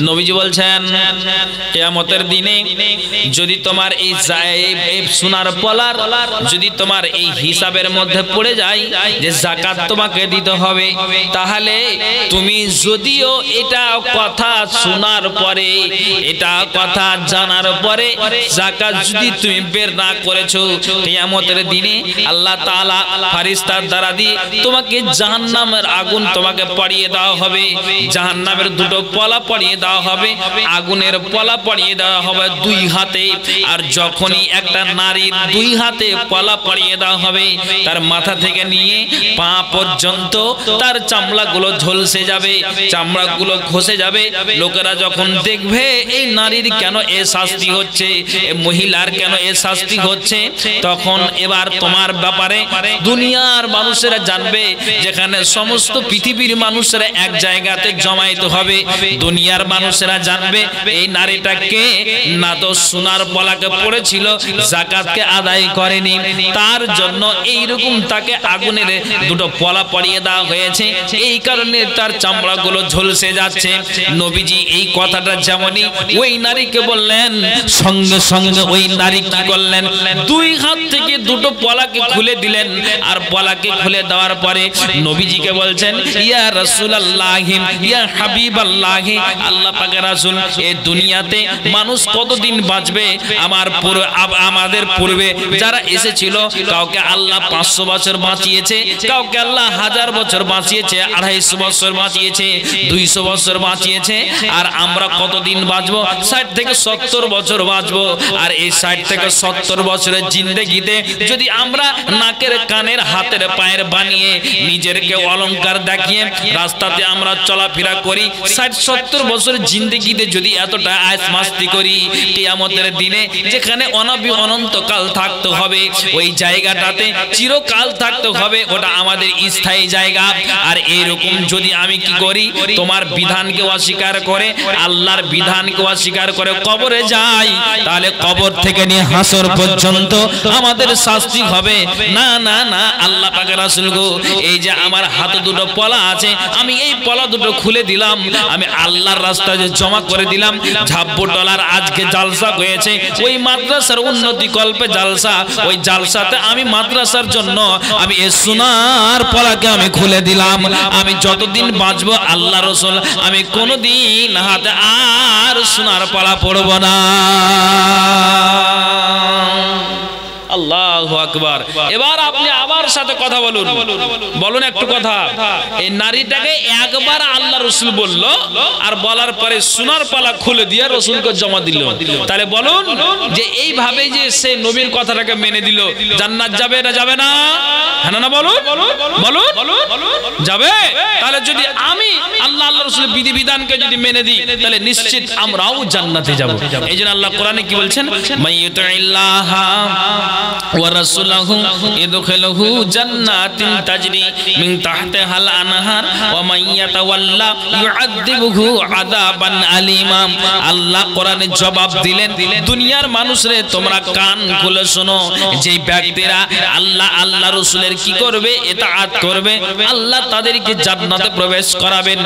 নবীজি বলছেন কিয়ামতের দিনে যদি তোমার এই সোনার পলার যদি তোমার এই হিসাবের মধ্যে পড়ে যায় যে যাকাত তোমাকে দিতে হবে, তাহলে তুমি যদিও এটা কথা শোনার পরে, এটা কথা জানার পরে যাকাত যদি তুমি বের না করেছো, কিয়ামতের দিনে আল্লাহ তাআলা ফেরেশতার দ্বারা দিয়ে তোমাকে জাহান্নামের আগুন তোমাকে পড়িয়ে দেওয়া হবে। জাহান্নামের দুটো পলা পড়িয়ে দেওয়া হবে, আগুনের পলা পড়িয়ে দেওয়া হবে দুই হাতে। আর যখনই একটা নারীর দুই হাতে পলা পড়িয়ে দেওয়া হবে, তার মাথা থেকে নিয়ে পা পর্যন্ত তার চামড়াগুলো ঝলসে যাবে, চামড়াগুলো খসে যাবে। লোকেরা যখন দেখবে এই নারীর কেন এ শাস্তি হচ্ছে, এই মহিলার কেন এ শাস্তি হচ্ছে, তখন এবার তোমার ব্যাপারে দুনিয়ার মানুষেরা জানবে। যেখানে সমস্ত পৃথিবীর মানুষেরা এক জায়গাতে জমায়েত হবে, দুনিয়ার মানুষেরা জানবে এই নারীটা কে, না তো সোনার পলাকে পড়েছিল, যাকাতকে আদায় করেনি, তার জন্য এইরকম তাকে আগুনের দুটো পলা পড়িয়ে দেওয়া হয়েছে, এই কারণে তার চামড়াগুলো ঝলসে যাচ্ছে। নবীজি এই কথাটা যেমনই ওই নারীকে বললেন, সঙ্গে সঙ্গে ওই নারী কি করলেন, দুই হাত থেকে দুটো পলাকে খুলে দিলেন। আর পলাকে খুলে দেওয়ার পরে নবীজিকে বলছেন, ইয়া রাসূলুল্লাহ, ইয়া হাবিবাল্লাহ, আল্লাহ পাকের রাসূল, এই দুনিয়াতে মানুষ কতদিন বাঁচবে? আমাদের পূর্বে যারা এসেছিল, কাউকে আল্লাহ 500 বছর বাঁচিয়েছে, কাউকে আল্লাহ 1000 বছর বাঁচিয়েছে, 250 বছর বাঁচিয়েছে, 200 বছর বাঁচিয়েছে। আর আমরা কতদিন বাঁচবো? 60 থেকে 70 বছর বাঁচবো। আর এই 60 থেকে 70 বছরের জিন্দেগিতে যদি আমরা নাকের কানের হাতের পায়ের বানিয়ে নিজেরকে অলংকার দেখিয়ে রাস্তাতে আমরা চলাফেরা করি, 60-70 বছরের জিন্দেগিতে যদি এতটা আয়েশ মাস্তি করি, কিয়ামতের দিনে যেখানে অনন্তকাল থাকতে হবে, ওই জায়গাটাতে চিরকাল থাকতে হবে, ওটা আমাদের স্থায়ী জায়গা। আর এইরকম যদি আমি কি করি, তোমার বিধানকে অস্বীকার করে, আল্লাহর বিধানকে অস্বীকার করে কবরে যাই, তাহলে কবর থেকে নিয়ে হাসর পর্যন্ত আমাদের শাস্তি হবে। না না না, আল্লাহ পাকের রাসূল গো, এই যে আমার হাতে দুটো পলা আছে, আমি এই পলা দুটো খুলে দিলাম, আমি আল্লাহর রাস্তায় জমা করে দিলাম। ঝাব্বুটলার আজকে জালসা হয়েছে, ওই মাদ্রাসার উন্নতি কল্পে জালসা, ওই জালসাতে আমি মাদ্রাসার জন্য আমি এই সোনার পলাকে আমি খুলে দিলাম। আমি যতদিন বাঁচবো আল্লাহ রাসূল, আমি কোনোদিন হাতে আর সোনার পলা পরব না। আল্লাহু আকবার। এবার আপনি আবার সাথে কথা বলুন, বলুন একটু কথা। এই নারীটাকে একবার আল্লাহ রাসূল বলল, আর বলার পরে সোনার পালা খুলে দিয়ে রাসূলকে জমা দিল। তাহলে বলুন যে এইভাবে যে সে নবীর কথাটাকে মেনে দিল, জান্নাত যাবে না যাবে না? হ্যাঁ না বলুন, বলুন যাবে। তাহলে যদি আমি আল্লাহ রাসূলের বিধিবিধানকে যদি মেনে দিই, তাহলে নিশ্চিত আমরাও জান্নাতে যাব। এইজন্য আল্লাহ কোরআনে কি বলছেন, মাইয়ুতিল্লাহ ওয়া রাসূলুহু ইদখিলহু জান্নাতিন তাজরি মিন তাহতিহাল আনহার ওয়া মান ইয়াতাওয়াল্লা ইউআযিবুহু আযাবান আলীমা। আল্লাহ কোরআনে জবাব দিলেন, দুনিয়ার মানুষরে তোমরা কান খুলে শোনো, যে ব্যক্তিরা আল্লাহ রাসূলের কি করবে, ইতাআত করবে, আল্লাহ তাদেরকে জান্নাতে প্রবেশ করাবেন,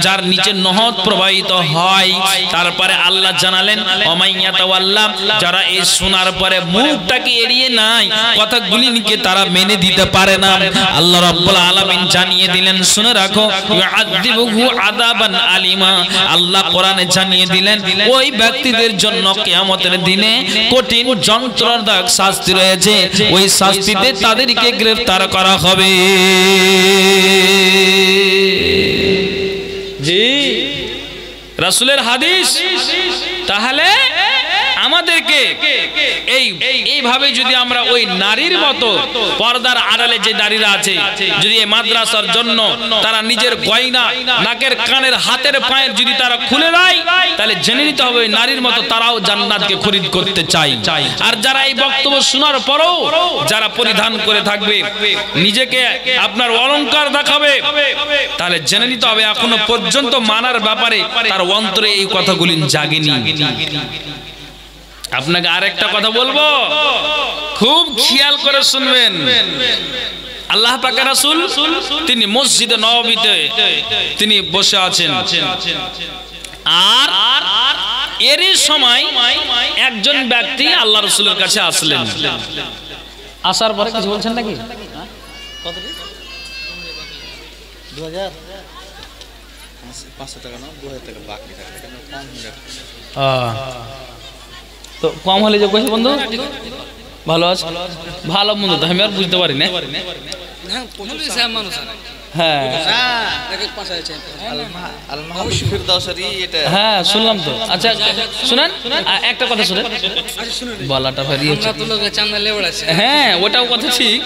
যার নিচে নহর প্রবাহিত হয়। তারপরে আল্লাহ জানালেন, ওয়া মান ইয়াতাওয়াল্লা, যারা এই শোনার পরে মুখটাকে এড়িয়ে নাই, কথাগুলিকে তারা মেনে দিতে পারে না, আল্লাহ রাব্বুল আলামিন জানিয়ে দিলেন, শুনে রাখো, ইউআযিবুহু আযাবান আলীমা। আল্লাহ কোরআনে জানিয়ে দিলেন, ওই ব্যক্তিদের জন্য কিয়ামতের দিনে কঠিন যন্ত্রণাদায়ক শাস্তি রয়েছে, ওই শাস্তিতে তাদেরকে গ্রেফতার করা হবে। জি, রাসূলের হাদিস। তাহলে আমাদেরকে এইভাবে যদি আমরা ওই নারীর মতো পর্দার আড়ালে যে নারীরা আছে, যদি এই মাদ্রাসার জন্য তারা নিজের গয়না নাকের কানের হাতের পায়ের যদি তারা খুলে দেয়, তাহলে জেনে নিতে হবে ওই নারীর মতো তারাও জান্নাতকে খরিদ করতে চায়। আর যারা এই বক্তব্য শোনার পরেও যারা পরিধান করে থাকবে, নিজেকে আপনার অলংকার দেখাবে, তাহলে জেনে নিতে হবে এখনো পর্যন্ত মানার ব্যাপারে তার অন্তরে এই কথাগুলি জাগেনি। আপনাকে আরেকটা কথা বলবো, খুব খেয়াল করে শুনবেন। আল্লাহ পাকের রাসূল তিনি মসজিদে নববীতে তিনি বসে আছেন। আর এরই সময় একজন ব্যক্তি আল্লাহ রাসূলের কাছে আসলেন। আসার পরে কিছু বলছেন নাকি? কত 2000 500 টাকা না 2000 টাকা বাকি থাকে কেন কম হয়ে তো কম হলে যে কইছে বন্ধু ভালো আছে ভালো মন্দ তো আমি আর বুঝতে পারি না। হ্যাঁ হ্যাঁ শুনলাম তো। আচ্ছা শুনেন একটা কথা শুনেন বলাটা ভারী হ্যাঁ ওটাও কথা ঠিক।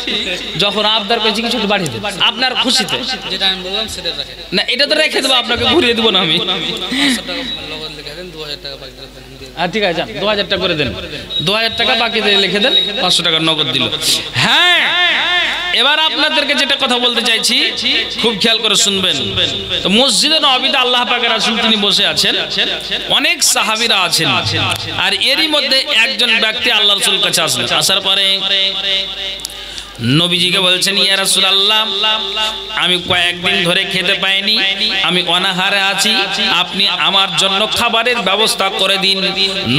যখন আবদার পেয়েছি কিছু বাড়িয়ে দেব আপনার খুশিতে যেটা আমি বললাম সেটা রাখেন না এটা তো রেখে দেবো আপনাকে ঘুরিয়ে দেবো না আমি। ঠিক আছে 2000 টাকা করে দেন 2000 টাকা বাকি দিয়ে লিখে দেন 500 টাকা নগদ দিল। হ্যাঁ এবার আপনাদেরকে যেটা কথা বলতে চাইছি খুব খেয়াল করে শুনবেন। তো মসজিদে নববীতে আল্লাহ পাকের রাসূল তিনি বসে আছেন, অনেক সাহাবীরা আছেন, আর এরই মধ্যে একজন ব্যক্তি আল্লাহ রাসূলের কাছে আসলেন। আসার পরে নবীজিকে বলছেন ইয়া রাসূলুল্লাহ আমি কয়েকদিন ধরে খেতে পাইনি, আমি অনাহারে আছি, আপনি আমার জন্য খাবারের ব্যবস্থা করে দিন।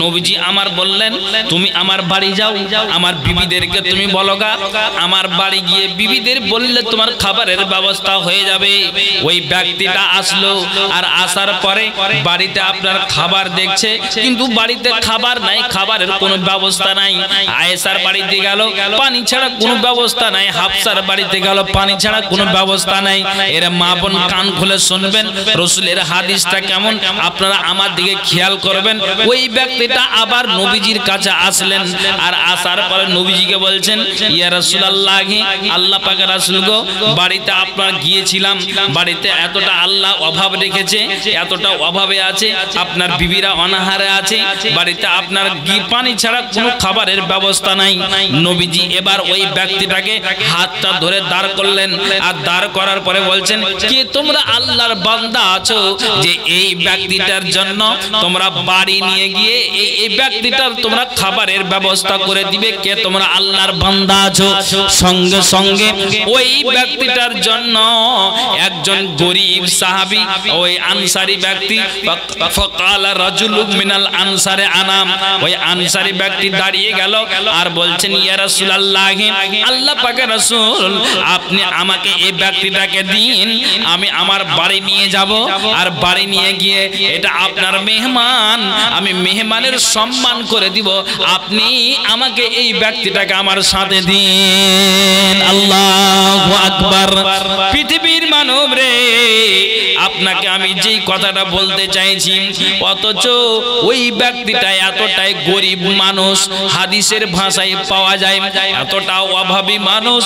নবীজি আমার বললেন তুমি আমার বাড়ি যাও, আমার বিবিদেরকে তুমি বলগা, আমার বাড়ি গিয়ে বিবিদের বললে তোমার খাবারের ব্যবস্থা হয়ে যাবে। ওই ব্যক্তিটা আসলো, আর আসার পরে বাড়িতে আপনার খাবার দেখছে কিন্তু বাড়িতে খাবার নাই, খাবারের কোনো ব্যবস্থা নাই। আয়েশার বাড়িতে গেল পানি ছাড়া কোনো ব্যবস্থা নাই, হাফসার বাড়িতে গেল পানি ছাড়া কোনো ব্যবস্থা নাই। এর মা বোন কান খুলে শুনবেন রাসূলের হাদিসটা কেমন আপনারা আমার দিকে খেয়াল করবেন। ওই ব্যক্তিটা আবার নবীজির কাছে আসলেন, আর আসার পরে নবীজিকে বলছেন ইয়া রাসূলুল্লাহ আল্লাহ পাকের রাসূল গো বাড়িতে আপনার গিয়েছিলাম, বাড়িতে এতটা আল্লাহ অভাব রেখেছে, এতটা অভাবে আছে, আপনার বিবিরা অনাহারে আছে, বাড়িতে আপনার পানি ছাড়া কোনো খাবারের ব্যবস্থা নাই। নবীজি এবার ওই ব্যক্তিটাকে হাতটা ধরে দাঁড় করলেন, আর দাঁড় করার পরে বলছেন কে তোমরা আল্লাহর বান্দা আছো যে এই ব্যক্তিটার জন্য তোমরা বাড়ি নিয়ে গিয়ে এই ব্যক্তিটার তোমরা খাবারের ব্যবস্থা করে দিবে, কে তোমরা আল্লাহর বান্দা আছো? সঙ্গে সঙ্গে ওই ব্যক্তিটার জন্য একজন গরীব সাহাবী ওই আনসারী ব্যক্তি ফাকালা রাজুলুম মিনাল আনসারে আনাম, ওই আনসারী ব্যক্তি দাঁড়িয়ে গেল আর বলছেন ইয়া রাসূলুল্লাহ আল্লাহ পাকের রাসূল আপনি আমাকে এই ব্যক্তিটাকে দিন, আমি আমার বাড়ি নিয়ে যাব, আর বাড়ি নিয়ে গিয়ে এটা আপনার মেহমান, আমি মেহমানের সম্মান করে দিব, আপনি আমাকে এই ব্যক্তিটাকে আমার সাথে দিন। আল্লাহু আকবার। পৃথিবীর মানব রে আপনাকে আমি যেই কথাটা বলতে চাইছি অথচ ওই ব্যক্তিটা এতটাই গরিব মানুষ, হাদিসের ভাষায় পাওয়া যায় এতটা অভাবী মানুষ।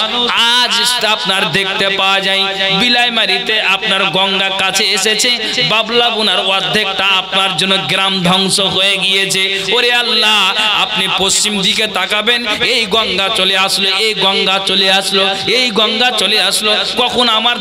আজ আপনার দেখতে পাওয়া যায় বিলাইমারিতে আপনার গঙ্গা কাছে এসেছে, বাবলা বোনার অর্ধেকটা আপনার জন্য গ্রাম ধ্বংস হয়ে গিয়েছে। ওরে আল্লাহ আপনি পশ্চিম দিকে তাকাবেন এই গঙ্গা চলে আসলো, এই গঙ্গা চলে আসলো, এই গঙ্গা চলে আসলো, কখন আমার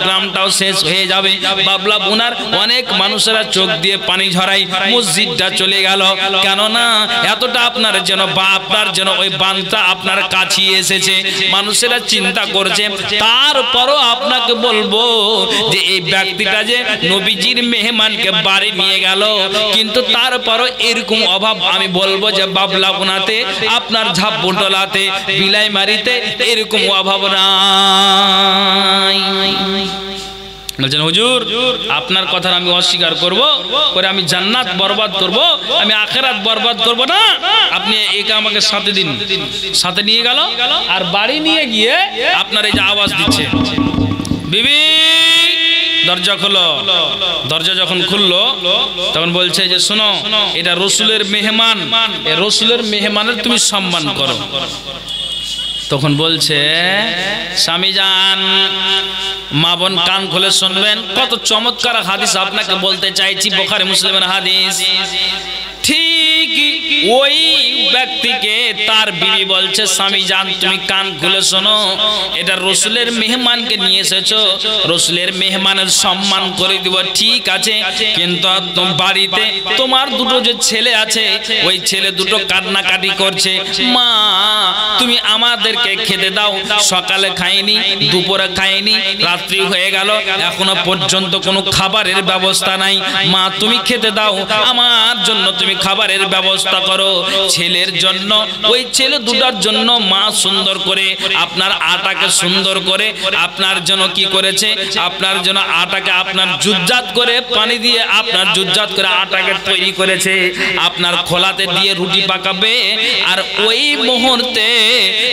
গ্রামটাও শেষ হয়ে যাবে। বাবলা বোনার অনেক মানুষেরা চোখ দিয়ে পানি ঝরায়, মসজিদটা চলে গেল, কেননা এতটা আপনার যেন বা আপনার যেন ওই বাঁধটা আপনার কাছে এসেছে। মানুষেরা চিন্তা করছে, তারপরও আপনাকে বলবো যে এই ব্যক্তিটা যে নবীজির মেহমানকে বাড়ি নিয়ে গেল, কিন্তু তারপরও এরকম অভাব আমি বলবো যে বাবলা বোনাতে আপনার ঝাপটোলাতে বিলাইমারিতে এরকম অভাব নাই। বলছেন হুজুর আপনার কথা আমি অস্বীকার করব, করে আমি জান্নাত বরবাদ করব, আমি আখিরাত বরবাদ করব না, আপনি একা আমাকে সাথে দিন। সাথে নিয়ে গেল, আর বাড়ি নিয়ে গিয়ে আপনার এই যে আওয়াজ দিচ্ছে বিবি দরজা খোলো। দরজা যখন খুললো তখন বলছে যে শোনো এটা রাসূলের মেহমান, এই রাসূলের মেহমানের তুমি সম্মান করো। তখন বলছে স্বামী জান, মা বোন কান খুলে শুনবেন, কত চমৎকার হাদিস আপনাকে বলতে চাইছি, বুখারী মুসলিমের হাদিস। ঠিক ওই ব্যক্তিকে তার বিবি বলছে, স্বামী জান তুমি কান খুলে শোনো, এটা রসুলের মেহমানকে নিয়ে এসেছো, রসুলের মেহমানের সম্মান করে দিব, ঠিক আছে, কিন্তু বাড়িতে তোমার দুটো যে ছেলে আছে ওই ছেলে দুটো কান্নাকাটি করছে, মা তুমি আমাদেরকে খেতে দাও, সকালে খাইনি, দুপুরে খাইনি, রাত্রি হয়ে গেল, এখনো পর্যন্ত কোনো খাবারের ব্যবস্থা নাই, মা তুমি খেতে দাও, আমার জন্য তুমি খাবারের ব্যবস্থা করো। ছেলের জন্য, ওই ছেলে দুটার জন্য মা সুন্দর করে আপনার আটাকে সুন্দর করে আপনার জন্য কি করেছে, আপনার জন্য আটাকে আপনার জুজ্জাত করে পানি দিয়ে আপনার জুজ্জাত করে আটাকে তৈরি করেছে, আপনার খোলাতে দিয়ে রুটি পাকাবে। আর ওই মুহূর্তে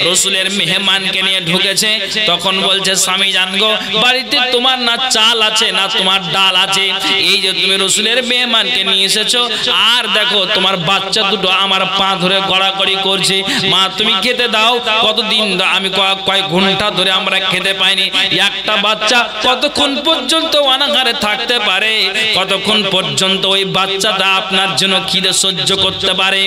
রসুলের মেহমানকে নিয়ে ঢুকেছে, তখন বলছে, স্বামী জানগো বাড়িতে তোমার না চাল আছে না তোমার ডাল আছে, এই যে তুমি রসুলের মেহমানকে নিয়ে এসেছো, আর দেখো তোমার বাচ্চা দুটো আমার পা ধরে গড়াগড়ি করছে, মা তুমি খেতে দাও। কতদিন আমি কয়েক ঘন্টা ধরে আমরা খেতে পাইনি, একটা বাচ্চা কতক্ষণ পর্যন্ত অনাহারে থাকতে পারে, কতক্ষণ পর্যন্ত ওই বাচ্চাটা আপনার জন্য খিদে সহ্য করতে পারে।